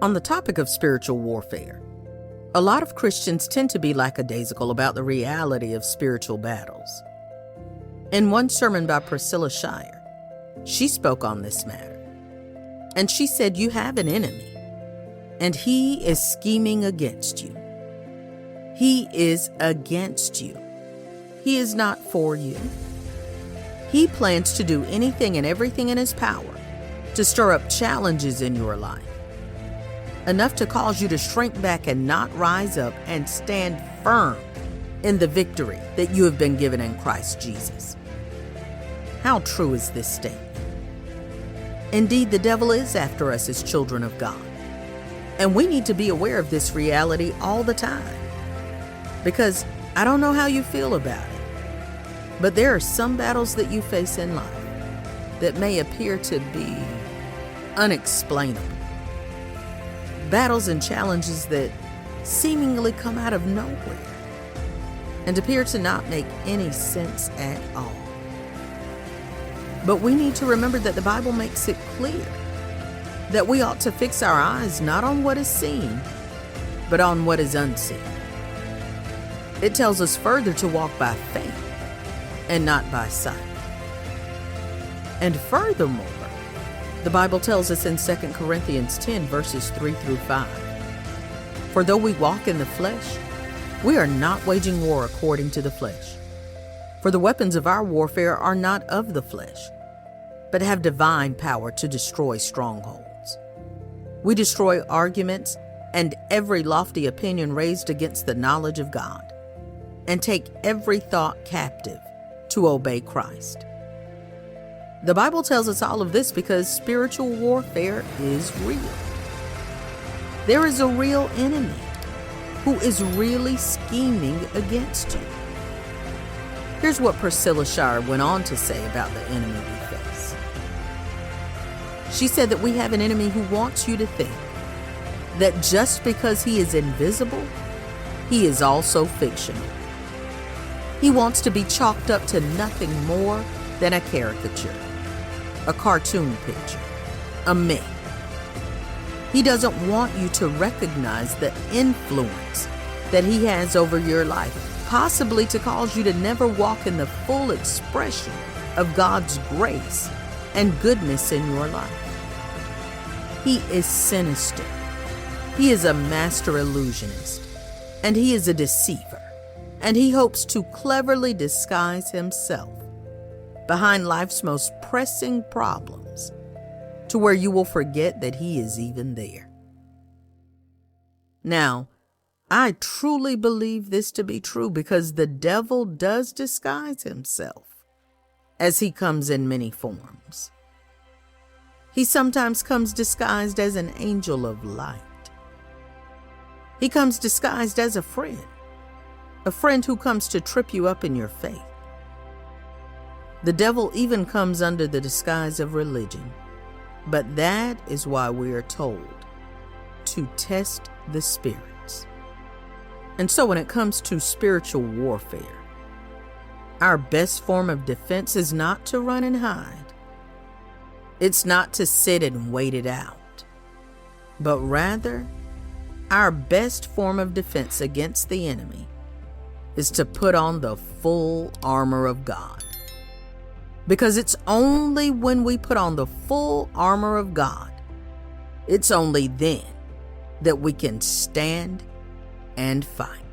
On the topic of spiritual warfare, a lot of Christians tend to be lackadaisical about the reality of spiritual battles. In one sermon by Priscilla Shirer, she spoke on this matter. And she said, you have an enemy, and he is scheming against you. He is against you. He is not for you. He plans to do anything and everything in his power to stir up challenges in your life, enough to cause you to shrink back and not rise up and stand firm in the victory that you have been given in Christ Jesus. How true is this statement? Indeed, the devil is after us as children of God, and we need to be aware of this reality all the time. Because I don't know how you feel about it, but there are some battles that you face in life that may appear to be unexplainable. Battles and challenges that seemingly come out of nowhere and appear to not make any sense at all. But we need to remember that the Bible makes it clear that we ought to fix our eyes not on what is seen, but on what is unseen. It tells us further to walk by faith and not by sight. And furthermore, the Bible tells us in 2 Corinthians 10, verses 3 through 5, for though we walk in the flesh, we are not waging war according to the flesh. For the weapons of our warfare are not of the flesh, but have divine power to destroy strongholds. We destroy arguments and every lofty opinion raised against the knowledge of God, and take every thought captive to obey Christ. The Bible tells us all of this because spiritual warfare is real. There is a real enemy who is really scheming against you. Here's what Priscilla Shirer went on to say about the enemy we face. She said that we have an enemy who wants you to think that just because he is invisible, he is also fictional. He wants to be chalked up to nothing more than a caricature, a cartoon picture, a myth. He doesn't want you to recognize the influence that he has over your life, possibly to cause you to never walk in the full expression of God's grace and goodness in your life. He is sinister. He is a master illusionist, and he is a deceiver, and he hopes to cleverly disguise himself behind life's most pressing problems to where you will forget that he is even there. Now, I truly believe this to be true because the devil does disguise himself as he comes in many forms. He sometimes comes disguised as an angel of light. He comes disguised as a friend who comes to trip you up in your faith. The devil even comes under the disguise of religion, but that is why we are told to test the spirits. And so when it comes to spiritual warfare, our best form of defense is not to run and hide. It's not to sit and wait it out, but rather, our best form of defense against the enemy is to put on the full armor of God. Because it's only when we put on the full armor of God, it's only then that we can stand and fight.